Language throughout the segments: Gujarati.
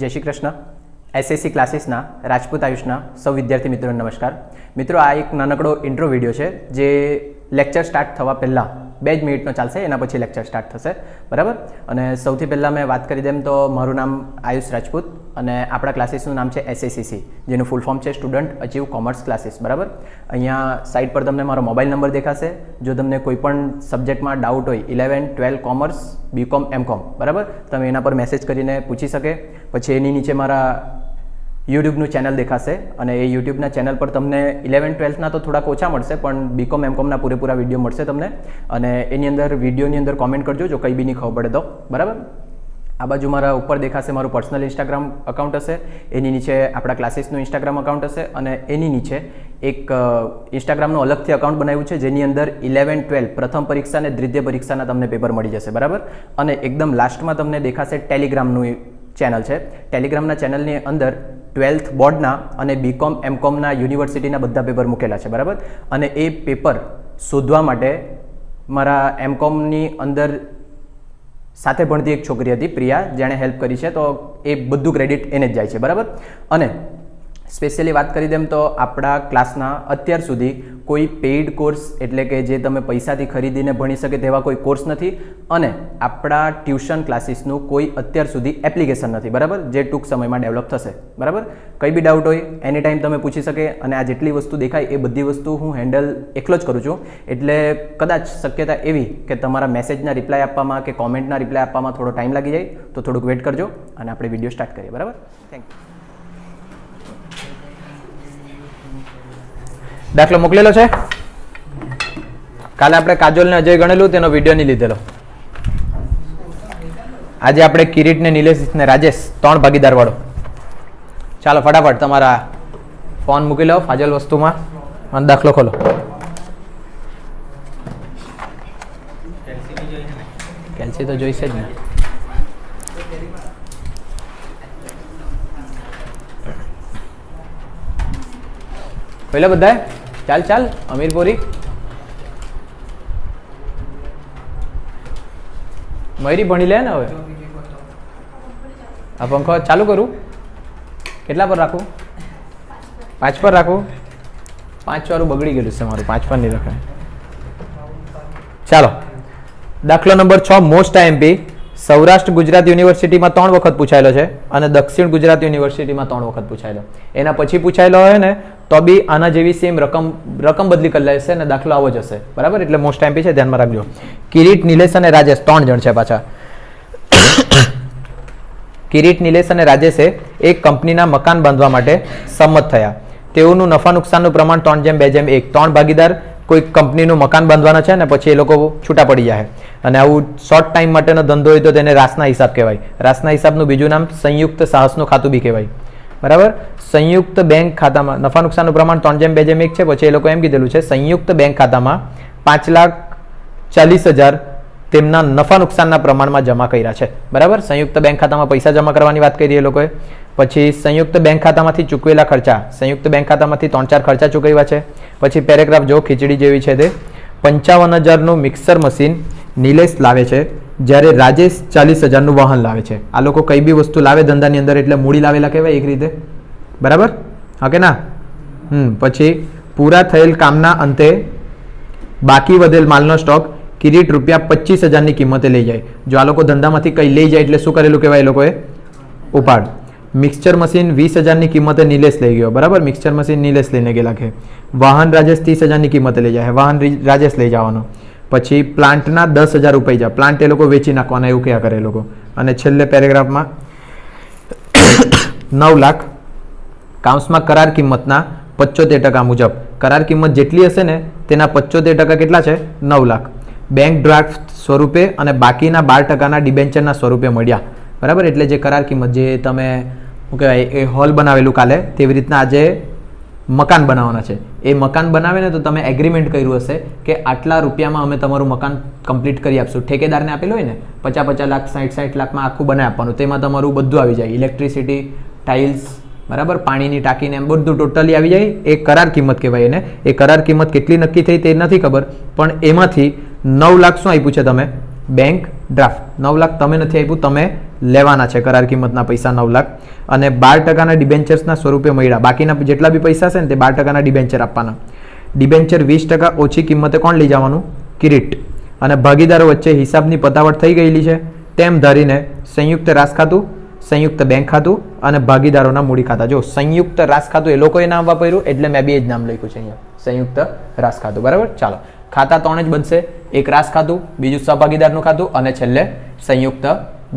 જય શ્રી કૃષ્ણ. એસએસસી ક્લાસીસના રાજપૂત આયુષના સૌ વિદ્યાર્થી મિત્રોને નમસ્કાર. મિત્રો, આ એક નાનકડો ઇન્ટ્રો વિડીયો છે જે લેક્ચર સ્ટાર્ટ થવા પહેલાં 2 જ મિનિટનો ચાલશે, એના પછી લેક્ચર સ્ટાર્ટ થશે, બરાબર. અને સૌથી પહેલાં મેં વાત કરી દેમ તો મારું નામ આયુષ રાજપૂત અને આપણા ક્લાસીસનું નામ છે SACC, જેનું ફૂલ ફોર્મ છે સ્ટુડન્ટ અચીવ કોમર્સ ક્લાસીસ, બરાબર. અહીંયા સાઇટ પર તમને મારો મોબાઈલ નંબર દેખાશે. જો તમને કોઈ પણ સબ્જેક્ટમાં ડાઉટ હોય 11, 12 કોમર્સ, BCom, MCom, બરાબર, તમે એના પર મેસેજ કરીને પૂછી શકે. પછી એની નીચે મારા યુટ્યુબનું ચેનલ દેખાશે અને એ યુટ્યુબના ચેનલ પર તમને 11, 12ના તો થોડાક ઓછા મળશે, પણ BCom, MComના પૂરેપૂરા વિડીયો મળશે તમને. અને એની અંદર વિડીયોની અંદર કોમેન્ટ કરજો જો કંઈ બી નહીં ખબર પડે તો, બરાબર. આ બાજુ મારા ઉપર દેખાશે મારું પર્સનલ ઇન્સ્ટાગ્રામ અકાઉન્ટ હશે, એની નીચે આપણા ક્લાસીસનું ઇન્સ્ટાગ્રામ અકાઉન્ટ હશે અને એની નીચે એક ઇન્સ્ટાગ્રામનું અલગથી અકાઉન્ટ બનાવ્યું છે જેની અંદર 11, 12 પ્રથમ પરીક્ષા અને દ્વિતીય પરીક્ષાના તમને પેપર મળી જશે, બરાબર. અને એકદમ લાસ્ટમાં તમને દેખાશે ટેલિગ્રામનું ચેનલ છે. ટેલિગ્રામના ચેનલની અંદર 12th બોર્ડના અને BCom, MComના યુનિવર્સિટીના બધા પેપર મૂકેલા છે, બરાબર. અને એ પેપર શોધવા માટે મારા MComની અંદર સાથે ભણતી એક છોકરી હતી પ્રિયા, જેણે હેલ્પ કરી છે, તો એ બધું ક્રેડિટ એને જ જાય છે, બરાબર. અને સ્પેશિયલી વાત કરી દેમ તો આપણા ક્લાસના અત્યાર સુધી કોઈ પેઇડ કોર્સ એટલે કે જે તમે પૈસાથી ખરીદીને ભણી શકે તેવા કોઈ કોર્સ નથી અને આપણા ટ્યુશન ક્લાસીસનું કોઈ અત્યાર સુધી એપ્લિકેશન નથી, બરાબર, જે ટૂંક સમયમાં ડેવલપ થશે, બરાબર. કંઈ બી ડાઉટ હોય એની ટાઈમ તમે પૂછી શકે અને આ જેટલી વસ્તુ દેખાય એ બધી વસ્તુ હું હેન્ડલ એકલો જ કરું છું. એટલે કદાચ શક્યતા એવી કે તમારા મેસેજના રિપ્લાય આપવામાં કે કોમેન્ટના રિપ્લાય આપવામાં થોડો ટાઈમ લાગી જાય, તો થોડુંક વેઇટ કરજો અને આપણે વિડીયો સ્ટાર્ટ કરીએ, બરાબર. Thank you. દાખલો મોકલેલો છે. કાલે આપણે કાજોલ ને અજય ગણેલું, તેનો વિડીયો નહીં લીધેલો. આજે આપણે કિરીટ ને નિલેશ ને રાજેશ 3 ભાગીદાર વાળો. ચાલો ફટાફટ તમારા ફોન મૂકી લો ફાજલ વસ્તુમાં અને દાખલો ખોલો. કેલ્સી તો જોઈશે જ ને. પહેલા બધાએ ચાલ ચાલ અમીરપુરી મયુરી ભણી લે ને. હવે આ પંખો ચાલુ કરું? કેટલા પર રાખું? 5 પર રાખું? 5 વાળું બગડી ગયેલું છે મારું, 5 પર નહીં રખાય. ચાલો, દાખલો number 6 most IMP Saurashtra Gujarat યુનિવર્સિટીમાં 3 વખત પૂછાયેલો છે અને દક્ષિણ ગુજરાત યુનિવર્સિટીમાં 3 વખત પૂછાયેલો. એના પછી પૂછાયેલો હોય ને તો બી આના જેવી સેમ રકમ બદલી કરી લેશે અને દાખલો આવો જ હશે, બરાબર. એટલે મોસ્ટ IMP છે, ધ્યાનમાં રાખજો. કિરીટ, નિલેશ અને રાજેશ 3 જણ છે પાછા. કિરીટ, નિલેશ અને રાજેશે એક કંપનીના મકાન બાંધવા માટે સંમત થયા. તેઓનું નફા નુકસાનનું પ્રમાણ 3:2:1. 3 ભાગીદાર કોઈ કંપનીનું મકાન બાંધવાના છે ને પછી એ લોકો છૂટા પડી જાય અને આવું શોર્ટ ટાઈમ માટેનો ધંધો હોય તો તેને રાસના હિસાબ કહેવાય. રાસના હિસાબનું બીજું નામ સંયુક્ત સાહસનું ખાતું બી કહેવાય, બરાબર. સંયુક્ત બેંક ખાતામાં નફા નુકસાનનું પ્રમાણ 3:2:1 છે. પછી એ લોકો એમ કીધેલું છે સંયુક્ત બેંક ખાતામાં 5,40,000 તેમના નફા નુકસાનના પ્રમાણમાં જમા કર્યા છે, બરાબર. સંયુક્ત બેંક ખાતામાં પૈસા જમા કરવાની વાત કરી એ લોકોએ. પછી સંયુક્ત બેંક ખાતામાંથી ચૂકવેલા ખર્ચા, સંયુક્ત બેંક ખાતામાંથી 3-4 ખર્ચા ચૂકવ્યા છે. પછી પેરેગ્રાફ જો ખીચડી જેવી છે તે 55,000નું મિક્સર મશીન નિલેશ લાવે છે જ્યારે રાજેશ 40,000નું વાહન લાવે છે. આ લોકો કઈ બી વસ્તુ લાવે ધંધાની અંદર એટલે મૂડી લાવેલા કહેવાય એક રીતે, બરાબર. હા કે ના? પછી પૂરા થયેલ કામના અંતે બાકી વધેલ માલનો સ્ટોક કિરીટ ₹25,000ની કિંમતે લઈ જાય. જો આ લોકો ધંધામાંથી કંઈ લઈ જાય એટલે શું કરેલું કહેવાય એ લોકોએ? ઉપાડ. મિક્સચર મશીન 20,000ની કિંમતે નિલેશ લઈ ગયો, બરાબર. મિક્સચર મશીન નિલેશ લઈને ગયેલા છે. વાહન રાજેશ 30,000ની કિંમતે લઈ જાય, વાહન રાજેશ લઈ જવાનો. પછી પ્લાન્ટના 10,000 રૂપિયા જાય, પ્લાન્ટ એ લોકો વેચી નાખવાના એવું ક્યાં કરે એ લોકો. અને છેલ્લે પેરેગ્રાફમાં 9 લાખ કાઉન્સમાં કરાર કિંમતના 75% મુજબ. કરાર કિંમત જેટલી હશે ને તેના 75% કેટલા છે? 9 લાખ. બેંક ડ્રાફ્ટ સ્વરૂપે અને બાકીના 12%ના ડિબેન્ચરના સ્વરૂપે મળ્યા, બરાબર. એટલે જે કરાર કિંમત જે તમે શું કહેવાય એ હોલ બનાવેલું કાલે તેવી રીતના આજે મકાન બનાવવાના છે. એ મકાન બનાવે ને તો તમે એગ્રીમેન્ટ કર્યું હશે કે આટલા રૂપિયામાં અમે તમારું મકાન કમ્પ્લીટ કરી આપશું. ઠેકેદારને આપેલું હોય ને 50-50 લાખ 60-60 લાખમાં આખું બનાવી આપવાનું, તેમાં તમારું બધું આવી જાય, ઇલેક્ટ્રિસિટી, ટાઇલ્સ, બરાબર, પાણીની ટાંકીને એમ બધું ટોટલી આવી જાય. એ કરાર કિંમત કહેવાય એને. એ કરાર કિંમત કેટલી નક્કી થઈ તે નથી ખબર, પણ એમાંથી 9 લાખ શું આપ્યું છે તમે? બેંક ડ્રાફ્ટ 9 લાખ તમે નથી આપ્યું, તમે લેવાના છે કરાર કિંમતના પૈસા 9 લાખ અને 12% ડિબેન્ચર્સના સ્વરૂપે મળ્યા. બાકીના જેટલા બી પૈસા છે ને તે 12% ડિબેન્ચર આપવાના. ડિબેન્ચર 20% ઓછી કિંમતે કોણ લઈ જવાનું? કિરીટ. અને ભાગીદારો વચ્ચે હિસાબની પતાવટ થઈ ગયેલી છે તેમ ધારીને સંયુક્ત રાસ ખાતું, સંયુક્ત બેંક ખાતું અને ભાગીદારોના મૂડી ખાતા. જો સંયુક્ત રાસ ખાતું એ લોકોએ નામ વાપર્યું એટલે મેં બી એ જ નામ લખ્યું છે અહીંયા, સંયુક્ત રાસ ખાતું. બરાબર, ચાલો ખાતા 3 જ બનશે, એક રાસ ખાતું, બીજું સહભાગીદારનું ખાતું અને છેલ્લે સંયુક્ત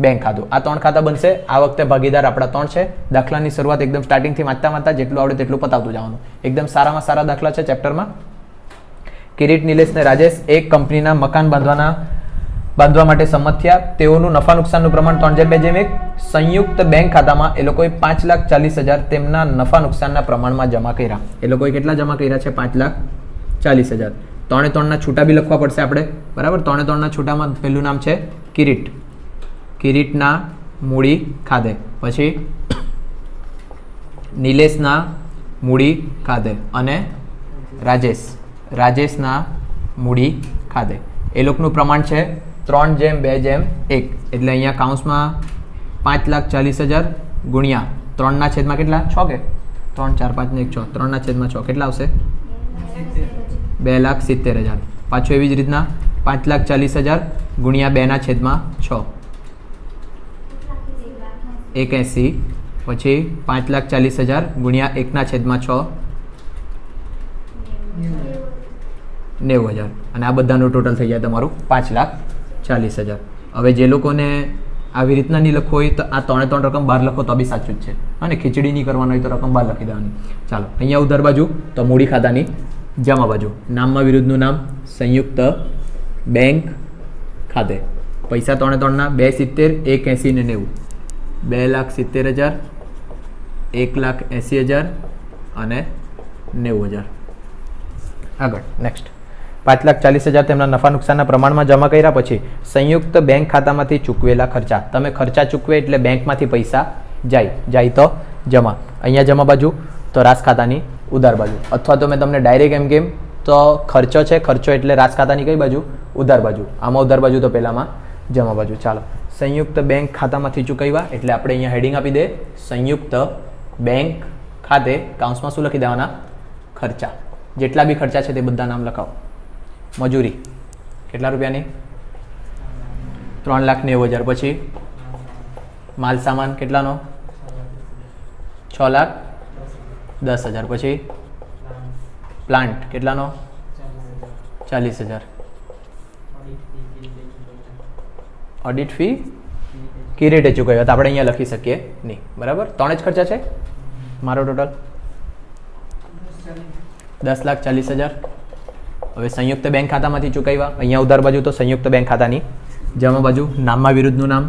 બેંક ખાતું. આ 3 ખાતા બનશે. આ વખતે ભાગીદાર આપણા 3 છે. દાખલાની શરૂઆત એકદમ સ્ટાર્ટિંગથી વાંચતા જેટલું આવડે તેટલું પતાવતું જવાનું. એકદમ સારામાં સારા દાખલા છે ચેપ્ટરમાં. કિરીટ, નિલેશ ને રાજેશ એક કંપનીના મકાન બાંધવા માટે સંમત થયા. તેઓનું નફા નુકસાનનું પ્રમાણ 3:2:1. સંયુક્ત બેંક ખાતામાં એ લોકોએ 5,40,000 તેમના નફા નુકસાનના પ્રમાણમાં જમા કર્યા. એ લોકોએ કેટલા જમા કર્યા છે? 5,40,000. 3 છૂટા બી લખવા પડશે આપણે. બરાબર, 3 છૂટામાં પહેલું નામ છે કિરીટ. કિરીટના મૂડી ખાતે, પછી નિલેશના મૂડી ખાતે અને રાજેશના મૂડી ખાતે. એ લોકોનું પ્રમાણ છે 3:2:1. એટલે અહીંયા કાઉન્સમાં 5,40,000 ગુણ્યા 3/6 કેટલા? 6 કે 3, 4, 5 ને 1 6. 3/6 કેટલા આવશે? 2,70,000. પાછું એવી જ રીતના 5,40,000 ગુણ્યા 2/6 81. પછી 5,40,000 ગુણ્યા 1/6 90,000. અને આ બધાનું ટોટલ થઈ જાય તમારું 5,40,000. હવે જે લોકોને આવી રીતના નહીં લખવું હોય તો આ 3 રકમ બહાર લખો તો બી સાચું જ છે. અને ખીચડી નહીં કરવાનું હોય તો રકમ બહાર લખી દેવાની. ચાલો અહીંયા ઉધાર બાજુ તો મૂડી ખાતાની જમા બાજુ. નામમાં વિરુદ્ધનું નામ સંયુક્ત બેંક ખાતે. પૈસા 3 270, 180 ને 90. 2,70,000, 1,80,000 અને 90,000. આગળ નેક્સ્ટ 5,40,000 તેમના નફા નુકસાનના પ્રમાણમાં જમા કર્યા. પછી સંયુક્ત બેંક ખાતામાંથી ચૂકવેલા ખર્ચા. તમે ખર્ચા ચૂકવે એટલે બેંકમાંથી પૈસા જાય તો જમા. અહીંયા જમા બાજુ તો રાસ ખાતાની ઉધાર બાજુ. અથવા તો મેં તમને ડાયરેક્ટ કેમ તો ખર્ચો છે, ખર્ચો એટલે રાસ ખાતાની કઈ બાજુ? ઉધાર બાજુ. આમાં ઉધાર બાજુ તો પહેલામાં જમા બાજુ. ચાલો સંયુક્ત બેંક ખાતામાંથી ચૂકવ્યા એટલે આપણે અહીંયા હેડિંગ આપી દે સંયુક્ત બેંક ખાતે. કાઉન્સમાં શું લખી દેવાના? ખર્ચા. જેટલા બી ખર્ચા છે તે બધા નામ લખાવો. મજૂરી કેટલા રૂપિયાની? 3,90,000. પછી માલ સામાન કેટલાનો? 6,10,000. પછી પ્લાન્ટ કેટલાનો? 40,000. ઓડિટ ફી કિરીટે ચૂકવ્યો તો આપણે અહીંયા લખી શકીએ નહીં. બરાબર, 3 જ ખર્ચા છે મારો ટોટલ 10,40,000. હવે સંયુક્ત બેંક ખાતામાંથી ચૂકવ્યા. અહીંયા ઉધાર બાજુ તો સંયુક્ત બેંક ખાતાની જમા બાજુ. નામમાં વિરુદ્ધનું નામ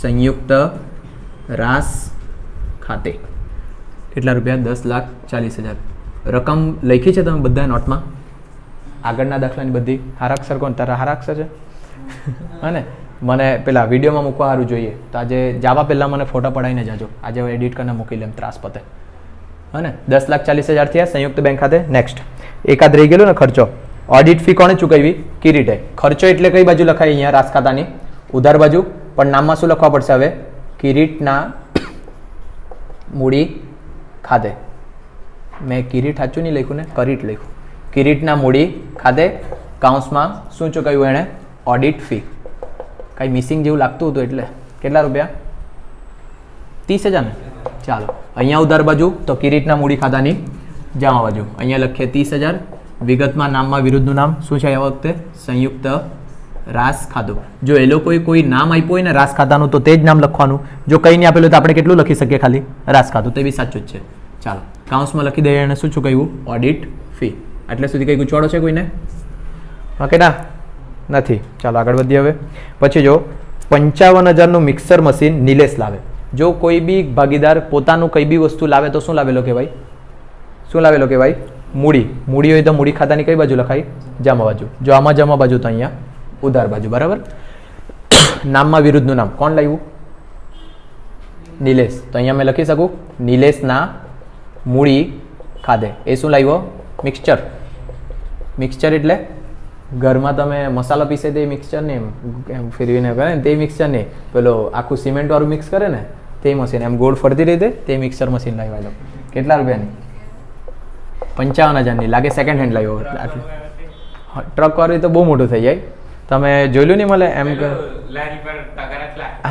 સંયુક્ત રાસ ખાતે. કેટલા રૂપિયા? 10,40,000. રકમ લખી છે તમે બધા નોટમાં? આગળના દાખલાની બધી હારાક્ષર કોણ? તારા હારાક્ષર છે અને મને પેલા વિડીયોમાં મૂકવા સારું જોઈએ તો આજે જવા પહેલાં મને ફોટો પડાવીને જાજો. આજે એડિટ કરીને મૂકી લેમ ત્રાસ પતે. અને 10,40,000 થયા સંયુક્ત બેંક ખાતે. નેક્સ્ટ એકાદ રહી ગયેલું ને ખર્ચો. ઓડિટ ફી કોણે ચૂકવી? કિરીટે. ખર્ચો એટલે કઈ બાજુ લખાય? અહીંયા રાસ ખાતાની ઉધાર બાજુ. પણ નામમાં શું લખવા પડશે હવે? કિરીટના મૂડી ખાતે. મેં કિરીટ સાચું નહીં લખ્યું ને, કરીટ લખ્યું. કિરીટના મૂડી ખાતે. કાઉન્સમાં શું ચૂકવ્યું એણે? Audit fee. કાંઈ મિસિંગ જેવું લાગતું હતું એટલે કેટલા રૂપિયા? 30,000 ને. ચાલો અહીંયા ઉધાર બાજુ તો કિરીટના મૂડી ખાતાની જમા બાજુ. અહીંયા લખીએ 30,000. વિગતમાં નામમાં વિરુદ્ધનું નામ શું છે આ વખતે? સંયુક્ત રાસ ખાતું. જો એ લોકોએ કોઈ નામ આપ્યું હોય ને રાસ ખાતાનું તો તે જ નામ લખવાનું. જો કંઈ નહીં આપેલું તો આપણે કેટલું લખી શકીએ? ખાલી રાસ ખાતું. તે બી સાચું જ છે. ચાલો કાઉન્સમાં લખી દઈએ અને શું ચૂકવ્યું? Audit fee. એટલે સુધી કંઈ ગૂંચવાડો છે કોઈને? ઓકે ના નથી. ચાલો આગળ વધીએ હવે. પછી જો 55,000નું મિક્સર મશીન નિલેશ લાવે. જો કોઈ બી ભાગીદાર પોતાનું કઈ બી વસ્તુ લાવે તો શું લાવેલો કહેવાય? શું લાવેલો કહેવાય? મૂડી. મૂડી હોય તો મૂડી ખાતાની કઈ બાજુ લખાય? જમા બાજુ. જો આમાં જમા બાજુ તો અહીંયા ઉધાર બાજુ. બરાબર, નામમાં વિરુદ્ધનું નામ કોણ લાવ્યું? નિલેશ. તો અહીંયા મેં લખી શકું નિલેશના મૂડી ખાતે. એ શું લાવ્યો? મિક્સચર. મિક્સચર એટલે ઘરમાં તમે મસાલો પીસે તે મિક્સચર નહીં એમ ફેરવીને કરે ને તે મિક્સચર નહીં, પેલો આખું સિમેન્ટવાળું મિક્સ કરે ને તે મશીન, એમ ગોળ ફરતી રીતે તે મિક્સર મશીન લાવ્યા લો. કેટલા રૂપિયાની? 55,000ની. લાગે સેકન્ડ હેન્ડ લાવ્યો. આટલું ટ્રકવાળું તો બહુ મોટું થઈ જાય. તમે જોયેલું નહીં મળે એમ કે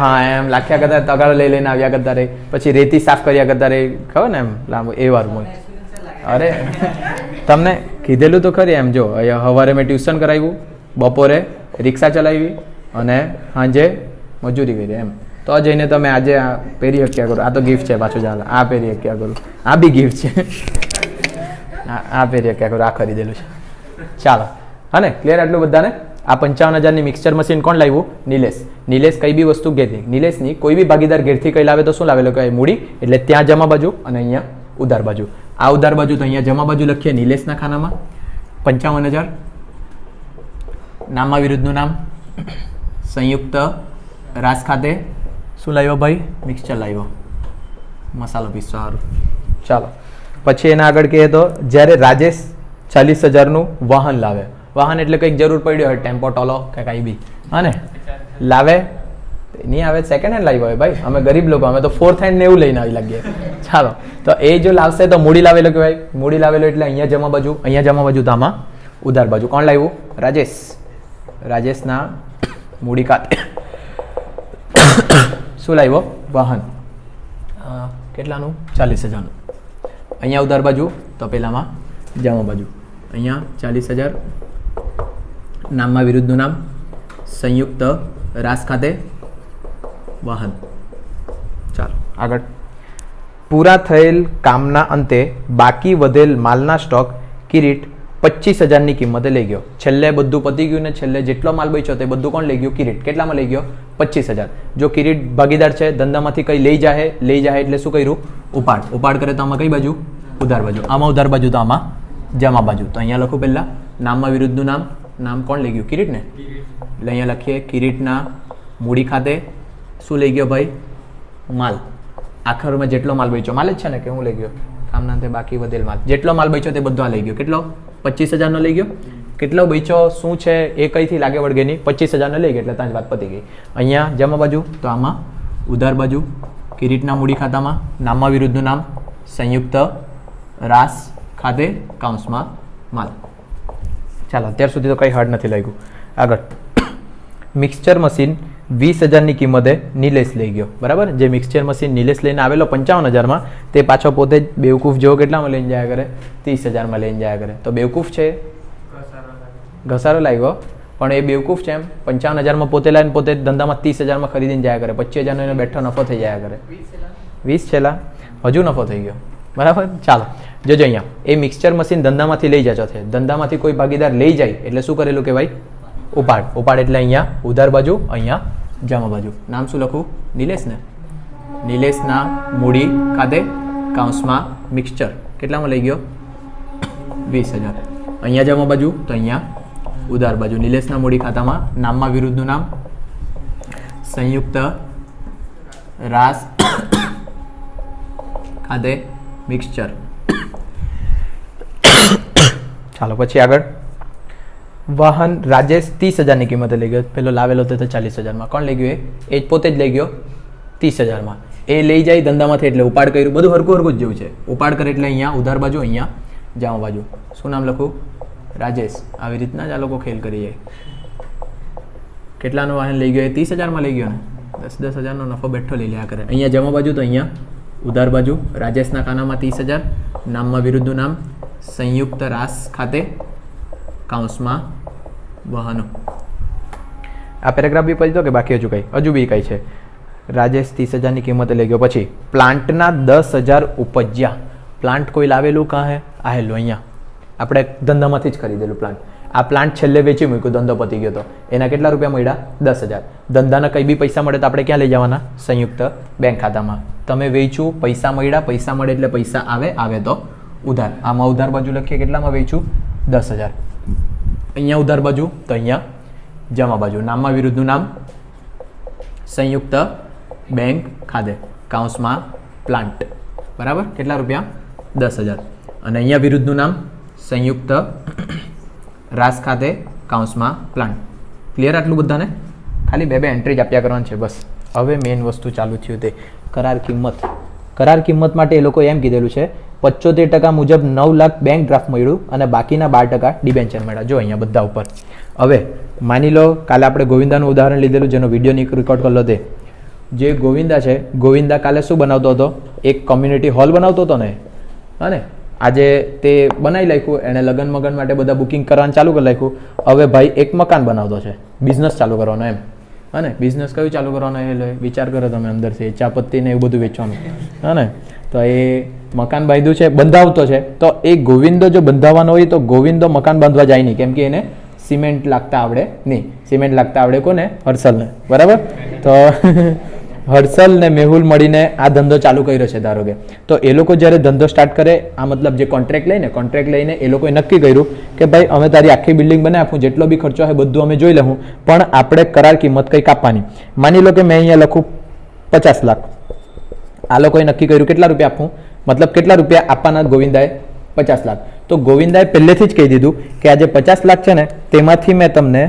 હા એમ લાખ્યા કરતા તગારો લઈ લઈને આવ્યા કરતા રહે, પછી રેતી સાફ કર્યા કરતા રહે, ખબર ને એમ લાંબુ એ વાળું હોય. અરે તમને કીધેલું તો ખરી એમ. જો અહીંયા સવારે મેં ટ્યુશન કરાવ્યું, બપોરે રિક્ષા ચલાવી અને સાંજે મજૂરી કરી એમ. તો જઈને તમે આજે આ પહેરી હક્યા કરો. આ તો ગિફ્ટ છે પાછું. ચાલો આ પહેરી હક્યા કરું, આ બી ગિફ્ટ છે. આ પહેરી હક્યા કરું, આ ખરીદેલું છે. ચાલો હા ને, ક્લિયર આટલું બધાને? આ 55,000ની મિક્સચર મશીન કોણ લાવ્યું? નિલેશ. નિલેશ કઈ બી વસ્તુ ઘેરથી, નિલેશની કોઈ બી ભાગીદાર ઘેરથી કઈ લાવે તો શું લાવેલો કે મૂડી, એટલે ત્યાં જમા બાજુ અને અહીંયા ઉધાર બાજુ. આ ઉધાર બાજુ તો અહીંયા જમા બાજુ લખીએ નિલેશના ખાનામાં 55,000. નામમાં વિરુદ્ધનું નામ સંયુક્ત રાસ ખાતે શું લાવ્યો ભાઈ? મિક્સચર લાવ્યો, મસાલો પીસવા સારું. ચાલો પછી એના આગળ કહીએ તો જ્યારે રાજેશ 40,000નું વાહન લાવે. વાહન એટલે કંઈક જરૂર પડ્યો હોય, ટેમ્પો ટોલો કે કાંઈ બી, હા ને લાવે. નહીં આવે સેકન્ડ હેન્ડ લાવ્યો હોય ભાઈ, અમે ગરીબ લોકો, અમે તો ફોર્થ હેન્ડ ને એવું લઈને આવી લાગીએ. ચાલો તો એ જો લાવશે તો મૂડી લાવેલો કહેવાય. મૂડી લાવેલો એટલે અહીંયા જમા બાજુ, અહીંયા જમા બાજુ તો આમાં ઉધાર બાજુ. કોણ લાવ્યું? રાજેશ. રાજેશના મૂડી ખાતે શું લાવ્યો? વાહન. કેટલાનું? 40,000નું. અહીંયા ઉધાર બાજુ તો પેલામાં જમા બાજુ. અહીંયા 40,000. નામમાં વિરુદ્ધનું નામ સંયુક્ત રાસ ખાતે વાહન. ચાલો આગળ. પૂરા થયેલ કામના અંતે બાકી વધેલ માલના સ્ટોક કિરીટ 25,000ની કિંમતે લઈ ગયો. છેલ્લે બધું પતી ગયું ને છેલ્લે જેટલો માલ બચ્યો તે બધું કોણ લઈ ગયું? કિરીટ. કેટલામાં લઈ ગયો? 25,000. જો કિરીટ ભાગીદાર છે, ધંધામાંથી કંઈ લઈ જાય એટલે શું કર્યું? ઉપાડ. ઉપાડ કરે તો આમાં કઈ બાજુ? ઉધાર બાજુ. આમાં ઉધાર બાજુ તો આમાં જમા બાજુ. તો અહીંયા લખું પહેલા નામમાં વિરુદ્ધનું નામ. નામ કોણ લઈ ગયું? કિરીટ ને. એટલે અહીંયા લખીએ કિરીટના મૂડી ખાતે શું લઈ ગયો ભાઈ? માલ. આખરમાં જેટલો માલ બચ્યો, માલ જ છે ને કે હું લઈ ગયો? કામના અંતે બાકી વધેલ માલ. જેટલો માલ બચ્યો તે બધો આ લઈ ગયો. કેટલો? 25,000નો લઈ ગયો. કેટલો બચ્યો શું છે એ કઈથી લાગે વળગે નહીં, 25,000નો લઈ ગયો એટલે ત્યાં જ વાત પતી ગઈ. અહીંયા જમા બાજુ તો આમાં ઉધાર બાજુ. કિરીટના મૂડી ખાતામાં નામમાં વિરુદ્ધનું નામ સંયુક્ત રાસ ખાતે કાઉન્સમાં માલ. ચાલો અત્યાર સુધી તો કંઈ હાર્ડ નથી લાગ્યું. આગળ મિક્સચર મશીન 20,000ની કિંમતે નિલેશ લઈ ગયો. બરાબર. જે મિક્સચર મશીન નિલેશ લઈને આવેલો 55,000માં, તે પાછો પોતે જ બેવકૂફ જેવો કેટલામાં લઈને જાય કરે? 30,000માં લઈને જાય કરે. તો બેવકૂફ છે, ઘસારો લાગ્યો, પણ એ બેવકૂફ છે એમ 55,000માં પોતે લાવીને પોતે ધંધામાં 30,000માં ખરીદીને જાય કરે. 25,000નો એનો બેઠો નફો થઈ જાય કરે. 20 છેલ્લા હજુ નફો થઈ ગયો. બરાબર. ચાલો જોજો અહીંયા એ મિક્સચર મશીન ધંધામાંથી લઈ જાય છે. ધંધામાંથી કોઈ ભાગીદાર લઈ જાય એટલે શું કરેલું કહેવાય? ઉપાડ. ઉપાડ એટલે અહીંયા ઉધાર બાજુ, અહીંયા જમા બાજુ. નામ શું લખું? નિલેશ ને. નિલેશના મૂડી ખાતે કાઉન્સમાં મિક્સચર કેટલામાં લઈ ગયો? 20,000. અહીંયા જમા બાજુ તો અહીંયા ઉધાર બાજુ. નિલેશના મૂડી ખાતામાં નામમાં વિરુદ્ધનું નામ સંયુક્ત રાસ ખાતે મિક્સચર. ચાલો પછી આગળ. વાહન રાજેશ 30,000ની કિંમતે લઈ ગયો. પેલો લાવેલો હતો 40,000માં. કોણ લઈ ગયો? એ જ પોતે જ લઈ ગયો 30,000માં. એ લઈ જાય ધંધામાંથી એટલે ઉપાડ કર્યું. બધું હરખું જ જેવું છે. ઉપાડ કરે એટલે અહીંયા ઉધાર બાજુ, અહીંયા જમા બાજુ. શું નામ લખું? રાજેશ. આવી રીતના જ આ લોકો ખેલ કરી જાય. કેટલાનું વાહન લઈ ગયો? એ 30,000માં લઈ ગયો ને. 10,000નો નફો બેઠો લઈ લ્યા કરે. અહીંયા જમા બાજુ તો અહીંયા ઉધાર બાજુ. રાજેશના ખાનામાં 30,000. નામમાં વિરુદ્ધનું નામ સંયુક્ત રાસ ખાતે કાઉન્સમાં વાહનો. આ પેરેગ્રાફ બી પછી તો કે બાકી હજુ કંઈ? હજુ બી કંઈ છે. રાજેશ 30,000ની કિંમતે લઈ ગયો. પછી પ્લાન્ટના 10,000 ઉપજ્યા. પ્લાન્ટ કોઈ લાવેલું કાં હે? આવેલું અહીંયા આપણે ધંધામાંથી જ ખરીદેલું પ્લાન્ટ. આ પ્લાન્ટ છેલ્લે વેચી મૂક્યું, ધંધો પતી ગયો તો એના કેટલા રૂપિયા મળ્યા? 10,000. ધંધાના કંઈ બી પૈસા મળે તો આપણે ક્યાં લઈ જવાના? સંયુક્ત બેંક ખાતામાં. તમે વેચ્યું, પૈસા મળ્યા, પૈસા મળે એટલે પૈસા આવે તો ઉધાર. આમાં ઉધાર બાજુ લખીએ કેટલામાં વેચ્યું? 10,000. અહીંયા ઉધાર બાજુ તો અહીંયા જમા બાજુ. નામમાં વિરુદ્ધનું નામ સંયુક્ત બેંક ખાતે કાઉન્સમાં પ્લાન્ટ. બરાબર. કેટલા રૂપિયા? 10,000. અને અહીંયા વિરુદ્ધનું નામ સંયુક્ત રાસ ખાતે કાઉન્સમાં પ્લાન્ટ. ક્લિયર આટલું બધાને? ખાલી બે એન્ટ્રી જ આપ્યા કરવાની છે બસ. હવે મેઇન વસ્તુ ચાલુ થયું તે કરાર કિંમત. કરાર કિંમત માટે એ લોકો એમ કીધેલું છે 75% મુજબ 9 લાખ બેંક ડ્રાફ્ટ મળ્યું અને બાકીના 12% ડિબેન્ચર મળ્યા. જો અહીંયા બધા ઉપર. હવે માની લો કાલે આપણે ગોવિંદાનું ઉદાહરણ લીધેલું જેનો વિડીયો રેકોર્ડ કરેલો તે જે ગોવિંદા છે, ગોવિંદા કાલે શું બનાવતો હતો? એક કોમ્યુનિટી હોલ બનાવતો હતો ને, હા ને? આજે તે બનાવી નાખ્યું, એણે લગ્ન મગન માટે બધા બુકિંગ કરવાનું ચાલુ કરી નાખ્યું. હવે ભાઈ એક મકાન બનાવતો છે, બિઝનેસ ચાલુ કરવાનો એમ, હા ને? બિઝનેસ કયું ચાલુ કરવાનો એટલે વિચાર કરો તમે અંદરથી, ચા પત્તી ને એવું બધું વેચવાનું, હા ને? તો એ મકાન બાંધ્યું છે, બંધાવતો છે. તો એ ગોવિંદો જો બંધાવવાનો હોય તો ગોવિંદો મકાન બાંધવા જાય નહીં, કેમ કે એને સિમેન્ટ લાગતા આવડે નહીં. સિમેન્ટ લાગતા આવડે કોને? હર્ષલને, બરાબર? તો હર્ષલ ને મેહુલ મળીને આ ધંધો ચાલુ કર્યો છે ધારો કે. તો એ લોકો જ્યારે ધંધો સ્ટાર્ટ કરે, આ મતલબ જે કોન્ટ્રાક્ટ લઈને એ લોકોએ નક્કી કર્યું કે ભાઈ અમે તારી આખી બિલ્ડિંગ બનાવી આપું, જેટલો બી ખર્ચો હોય બધું અમે જોઈ લઉં, પણ આપણે કરાર કિંમત કંઈક આપવાની. માની લો કે મેં અહીંયા લખું 50 લાખ. આ લોકોએ નક્કી કર્યું કેટલા રૂપિયા આપવું, મતલબ કેટલા રૂપિયા આપવાના ગોવિંદાએ? 50 લાખ. તો ગોવિંદાએ પહેલેથી જ કહી દીધું કે આ જે 50 લાખ છે ને તેમાંથી મેં તમને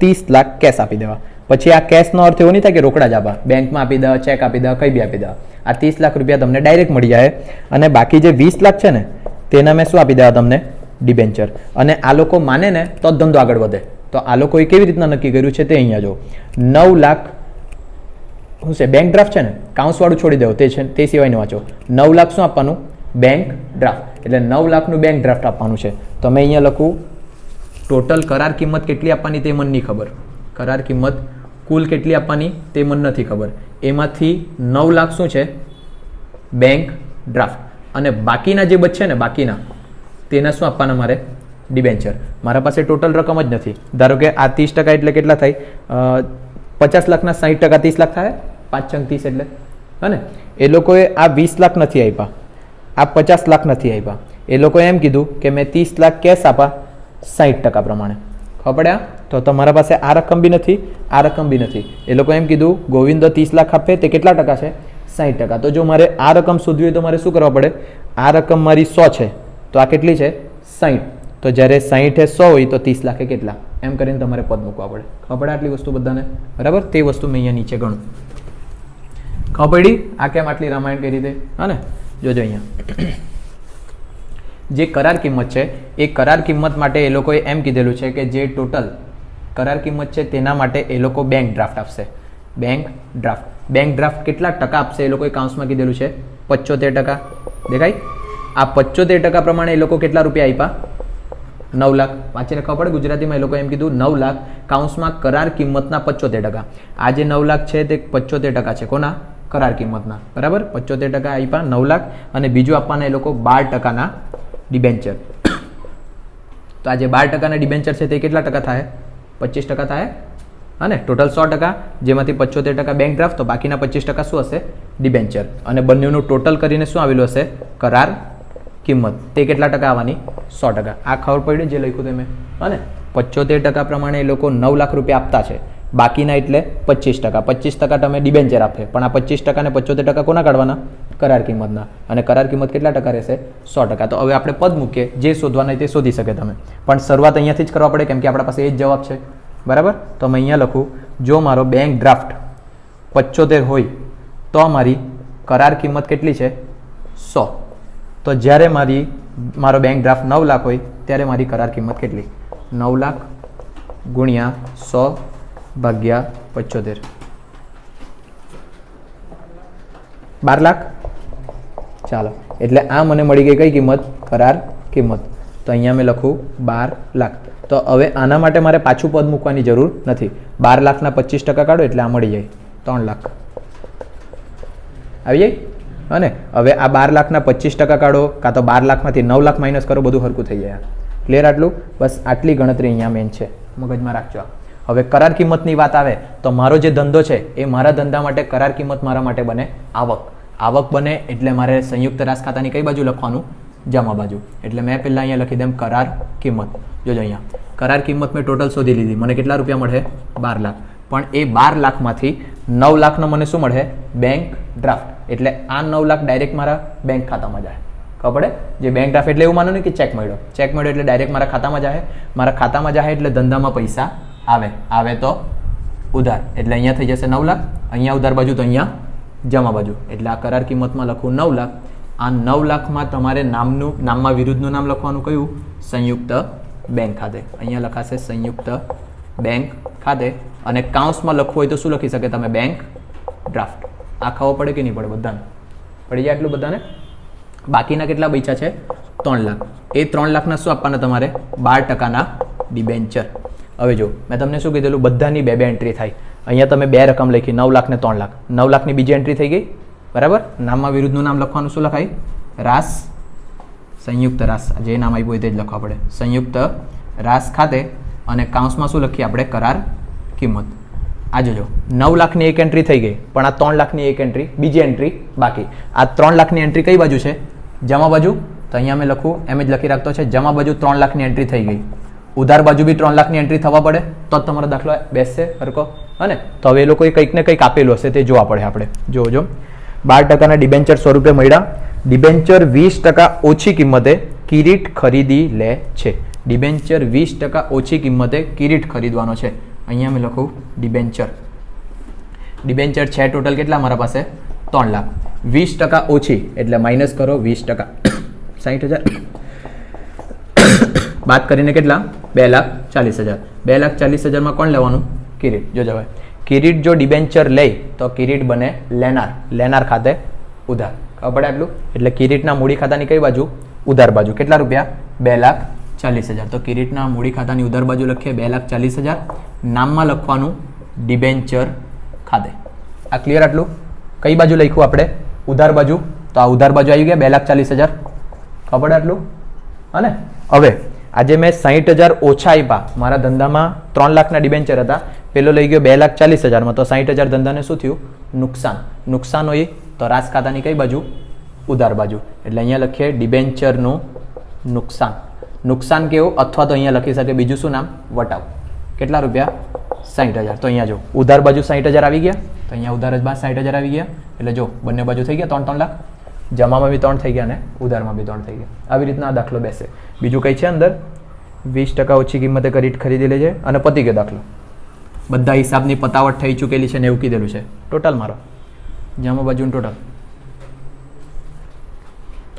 30 લાખ કેશ આપી દેવા. પછી આ કેશનો અર્થ એવો નહીં થાય કે રોકડા જ આપવા, બેંકમાં આપી દે, ચેક આપી દે, કંઈ બી આપી દે. આ 30 લાખ રૂપિયા તમને ડાયરેક્ટ મળી જાય. અને બાકી જે 20 લાખ છે ને તેના મેં શું આપી દેવા તમને? ડિબેન્ચર. અને આ લોકો માને ને તો જ ધંધો આગળ વધે. તો આ લોકોએ કેવી રીતના નક્કી કર્યું છે તે અહીંયા જો. 9 લાખ શું છે? બેંક ડ્રાફ્ટ છે ને, કાઉન્સવાળું છોડી દેવો, તે છે તે સિવાયનું વાંચો. 9 લાખ શું આપવાનું? Bank draft. એટલે 9 લાખનું બેંક ડ્રાફ્ટ આપવાનું છે. તો મેં અહીંયા લખું ટોટલ કરાર કિંમત કેટલી આપવાની તે મને નહીં ખબર. કરાર કિંમત કુલ કેટલી આપવાની તે મને નથી ખબર. એમાંથી 9 લાખ શું છે? Bank draft. અને બાકીના જે બચશે ને, બાકીના તેના શું આપવાના મારે? ડિબેન્ચર. મારા પાસે ટોટલ રકમ જ નથી. ધારો કે આ 30% એટલે કેટલા થાય? 50 લાખના 60% 30 લાખ થાય, 5 ચંગ 30 એટલે, હા ને? એ લોકોએ આ 20 લાખ નથી આપ્યા, આ 50 લાખ નથી આપ્યા. એ લોકોએ એમ કીધું કે મેં 30 લાખ કેશ આપા 60% પ્રમાણે. ખબર પડ્યા? તો તમારા પાસે આ રકમ બી નથી, આ રકમ બી નથી. એ લોકો એમ કીધું ગોવિંદો 30 લાખ આપે તે કેટલા ટકા છે? 60%. તો જો મારે આ રકમ શોધવી હોય તો મારે શું કરવા પડે? આ રકમ મારી 100 છે, તો આ કેટલી છે? 60. તો જ્યારે 60 એ 100 હોય તો 30 લાખે કેટલા? એમ કરીને તમારે પદ મૂકવા પડે. ખબર પડે આટલી વસ્તુ બધાને? બરાબર? તે વસ્તુ મેં અહીંયા નીચે ગણું. ખબર પડી આ કેમ આટલી રામાયણ કરી રીતે? હા ને? જોજો અહીંયા જે કરાર કિંમત છે એ કરાર કિંમત માટે એ લોકોએ એમ કીધેલું છે કે જે ટોટલ કરાર કિંમત છે તેના માટે એ લોકો બેંક ડ્રાફ્ટ આપશે. Bank draft. બેંક ડ્રાફ્ટ કેટલા ટકા આપશે એ લોકોએ કાઉન્સમાં કીધેલું છે? 75%. દેખાય? આ 75% પ્રમાણે એ લોકો કેટલા રૂપિયા આપ્યા? 9 લાખ. વાંચીને ખબર પડે ગુજરાતીમાં? એ લોકો એમ કીધું 9 લાખ કાઉન્સમાં કરાર કિંમતના 75%. આ જે 9 લાખ છે તે 75% છે કોના? કરાર કિંમતના. બરાબર? 75% આપ્યા 9 લાખ. અને બીજું આપવાના એ લોકો 12%ના ડિબેન્ચર. તો આ જે 12%ના ડિબેન્ચર છે તે કેટલા ટકા થાય? 25% થાય, હા ને? ટોટલ 100%, જેમાંથી 75% બેંક ડ્રાફ્ટ, તો બાકીના 25% શું હશે? ડિબેન્ચર. અને બંનેનું ટોટલ કરીને શું આવેલું હશે? કરાર કિંમત. તે કેટલા ટકા આવવાની? 100%. આ ખબર પડી જે લખ્યું તમે, હા ને? 75% પ્રમાણે એ લોકો 9 લાખ રૂપિયા આપતા છે, બાકીના એટલે 25%. 25% તમે ડિબેન્ચર આપે, પણ આ 25% ને 75% કોના કાઢવાના? કરાર કિંમતના. અને કરાર કિંમત કેટલા ટકા રહેશે? 100%. તો હવે આપણે પદ મૂકીએ, જે શોધવાના તે શોધી શકે તમે, પણ શરૂઆત અહીંયાથી જ કરવા પડે કેમ કે આપણા પાસે એ જ જવાબ છે. બરાબર? તો મેં અહીંયા લખું જો મારો બેંક ડ્રાફ્ટ 75 હોય તો મારી કરાર કિંમત કેટલી છે? 100. તો જ્યારે મારો બેંક ડ્રાફ્ટ 9 લાખ હોય ત્યારે મારી કરાર કિંમત કેટલી? 9 લાખ ગુણ્યા 100 ભાગ્યા 75. 12 લાખ. ચાલો, એટલે આ મને મળી ગઈ કઈ કિંમત? કરાર કિંમત. તો અહીંયા મેં લખું 12 લાખ. તો હવે આના માટે મારે પાછું પદ મૂકવાની જરૂર નથી. 12 લાખના 25% કાઢો એટલે આ મળી જાય 3 લાખ. આવી જાય? અને હવે આ 12 લાખના 25% કાઢો, કાં તો 12 લાખમાંથી 9 લાખ માઇનસ કરો, બધું હરખું થઈ જાય. ક્લિયર આટલું? બસ આટલી ગણતરી અહીંયા મેન છે, મગજમાં રાખજો. હવે કરાર કિંમતની વાત આવે તો મારો જે ધંધો છે એ મારા ધંધા માટે કરાર કિંમત મારા માટે બને આવક. આવક બને એટલે મારે સંયુક્ત રાસ ખાતાની કઈ બાજુ લખવાનું? જમા બાજુ. એટલે મેં પહેલાં અહીંયા લખી દઉં કરાર કિંમત. જોજો અહીંયા કરાર કિંમત મેં ટોટલ શોધી લીધી. મને કેટલા રૂપિયા મળે? 12 લાખ. પણ એ 12 લાખમાંથી 9 લાખનો મને શું મળે? Bank draft. એટલે આ 9 લાખ ડાયરેક્ટ મારા બેંક ખાતામાં જાય. ખબર પડે? જે બેંક ડ્રાફ્ટ એટલે એવું માનો ને કે ચેક મળ્યો એટલે ડાયરેક્ટ મારા ખાતામાં જાય, મારા ખાતામાં જાય એટલે ધંધામાં પૈસા આવે તો ઉધાર, એટલે અહીંયા થઈ જશે 9 લાખ, અહીંયા ઉધાર બાજુ તો અહીંયા જમા બાજુ, એટલે આ કરાર કિંમતમાં લખું 9 લાખ. આ 9 લાખમાં તમારે નામમાં વિરુદ્ધનું નામ લખવાનું કયું? સંયુક્ત બેંક ખાતે. અહીંયા લખાશે સંયુક્ત બેંક ખાતે, અને કાઉન્સમાં લખવું હોય તો શું લખી શકે તમે? Bank draft. આ ખબર પડે કે નહીં પડે? બધાને પડી જાય એટલું બધાને? બાકીના કેટલા બચ્યા છે? 3 લાખ. એ 3 લાખના શું આપવાના તમારે? 12% ડિબેન્ચર. હવે જો મેં તમને શું કીધેલું? બધાની બે એન્ટ્રી થાય. અહીંયા તમે બે રકમ લખી, 9 લાખ ને 3 લાખ. 9 લાખની બીજી એન્ટ્રી થઈ ગઈ, બરાબર? નામમાં વિરુદ્ધનું નામ લખવાનું શું લખાય? રાસ, સંયુક્ત રાસ, જે નામ આપ્યું હોય તે જ લખવા પડે. સંયુક્ત રાસ ખાતે, અને કાઉન્સમાં શું લખીએ આપણે? કરાર કિંમત. આ જોજો 9 લાખની એક એન્ટ્રી થઈ ગઈ, પણ આ 3 લાખની એક એન્ટ્રી, બીજી એન્ટ્રી બાકી. આ 3 લાખની એન્ટ્રી કઈ બાજુ છે? જમા બાજુ. તો અહીંયા મેં લખું, એમ જ લખી રાખતો છે, જમા બાજુ 3 લાખની એન્ટ્રી થઈ ગઈ. ઉધાર બાજુ બી 3 લાખની એન્ટ્રી થવા પડે તો જ તમારો દાખલો બેસશે હરકો. અને તો હવે એ લોકોએ કંઈક ને કંઈક આપેલું હશે તે જોવા પડે આપણે. જોજો 12%ના ડિબેન્ચર સ્વરૂપે મળ્યા. ડિબેન્ચર 20% ઓછી કિંમતે કિરીટ ખરીદી લે છે. ડિબેન્ચર 20% ઓછી કિંમતે કિરીટ ખરીદવાનો છે. અહીંયા મેં લખું ડિબેન્ચર. ડિબેન્ચર છે ટોટલ કેટલા મારા પાસે? 3 લાખ. 20% ઓછી એટલે માઇનસ કરો 20%, 60,000 બાદ કરીને કેટલા? 2,40,000. 2,40,000માં કોણ લેવાનું? કિરીટ. જો જવાય કિરીટ જો ડિબેન્ચર લે તો કિરીટ બને લેનાર ખાતે ઉધાર. ખબર પડે આટલું? એટલે કિરીટના મૂડી ખાતાની કઈ બાજુ? ઉધાર બાજુ. કેટલા રૂપિયા? 2,40,000. તો કિરીટના મૂડી ખાતાની ઉધાર બાજુ લખીએ 2,40,000. નામમાં લખવાનું ડિબેન્ચર ખાતે. આ ક્લિયર આટલું? કઈ બાજુ લખ્યું આપણે? ઉધાર બાજુ. તો આ ઉધાર બાજુ આવી ગયા 2,40,000. ખબર પડે આટલું? અને હવે આજે મેં 60,000 ઓછા આપ્યા. મારા ધંધામાં 3 લાખના ડિબેન્ચર હતા, પેલો લઈ ગયો 2,40,000માં, તો 60,000 ધંધાને શું થયું? નુકસાન હોય તો રાસ ખાતાની કઈ બાજુ? ઉધાર બાજુ. એટલે અહીંયા લખીએ ડિબેન્ચરનું નુકસાન કેવું? અથવા તો અહીંયા લખી શકે બીજું શું નામ? વટાવ. કેટલા રૂપિયા? 60,000. તો અહીંયા જો ઉધાર બાજુ 60,000 આવી ગયા, તો અહીંયા ઉધાર જ 60,000 આવી ગયા. એટલે જો બંને બાજુ થઈ ગયા 3 લાખ. જમામાં બી 3 થઈ ગયા અને ઉધારમાં બી 3 થઈ ગયા. આવી રીતના આ દાખલો બેસે. બીજું કંઈ છે અંદર? 20% ઓછી કિંમતે કિરીટ ખરીદી લેજે અને પતી ગયો દાખલો. બધા હિસાબની પતાવટ થઈ ચૂકેલી છે ને એવું કીધેલું છે. ટોટલ મારો જમા બાજુનું ટોટલ.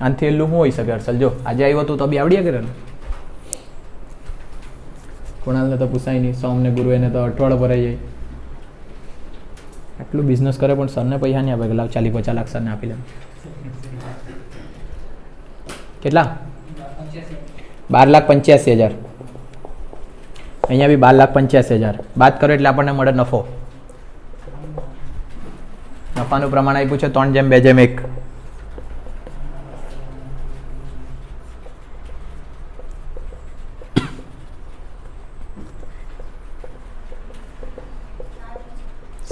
આનાથી એટલું શું હોઈ શકે હર્ષલ? જો આજે આવ્યો હતું તો બી આવડ્યા કરેલું. કુણાલને તો પૂછાય નહીં, સોમને ગુરુ એને તો અઠવાડિયે ભરાઈ જાય. આટલું બિઝનેસ કરે પણ સરને પૈસા નહીં આપે. લાવ 40-50 લાખ સરને આપી લે. કેટલા? 12,85,000. અહીંયા બી 12,85,000. બાદ કરો એટલે આપણને મળે નફો. નફાનું પ્રમાણ આપ્યું છે 3:2:1.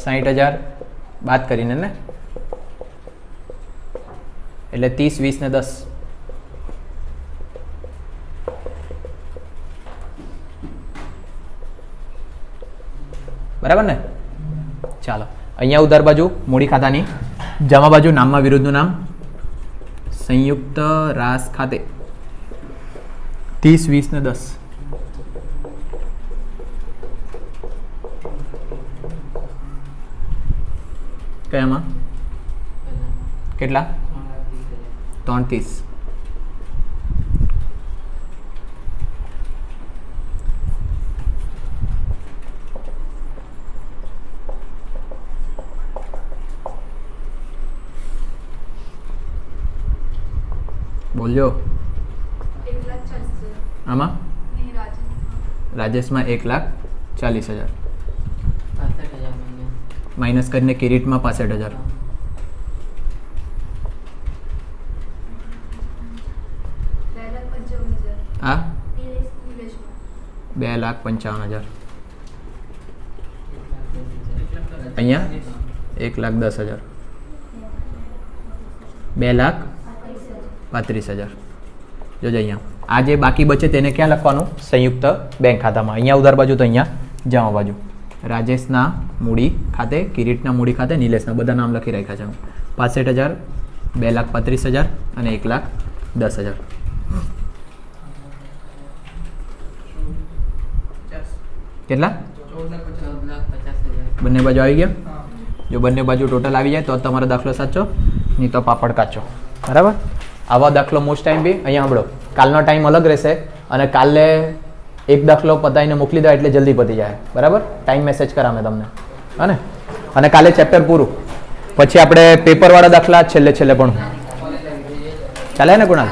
$60,000 બાદ કરીને ને, એટલે 30, 20 ને 10. બરાબર ને? ચાલો અહીંયા ઉધાર બાજુ મૂડી ખાતાની, જમા બાજુ નામમાં વિરુદ્ધનું નામ સંયુક્ત રાસ ખાતે 30, 20 ને 10. કયામાં? કેટલા? 330. બોલજો. આમાં રાજેશમાં 1,40,000 માઇનસ કરીને કિરીટમાં 65,000. હા 2,55,000. અહીંયા 1,10,000. 2,35,000. જોજો અહીંયા આ જે બાકી બચે તેને ક્યાં લખવાનું? સંયુક્ત બેંક ખાતામાં. અહીંયા ઉધાર બાજુ તો અહીંયા જમા બાજુ. રાજેશના મૂડી ખાતે, કિરીટના મૂડી ખાતે, નિલેશના બધા નામ લખી રાખ્યા છે. 65,000, 2,35,000 અને 1,10,000. 10,000. કેટલા? બંને બાજુ આવી ગયા? જો બંને બાજુ ટોટલ આવી જાય તો જ તમારો દાખલો સાચો, નહીં તો પાપડ કાચો. બરાબર? આવા દાખલો મોસ્ટ ટાઈમ બી અહીંયા સાંભળો, કાલનો ટાઈમ અલગ રહેશે અને કાલે એક દાખલો પતાવીને મોકલી દો એટલે જલ્દી પતી જાય. બરાબર? ટાઈમ મેસેજ કરાવે તમને, હા ને? અને કાલે ચેપ્ટર પૂરું, પછી આપણે પેપરવાળા દાખલા છેલ્લે પણ ચાલે ને કુણાલ?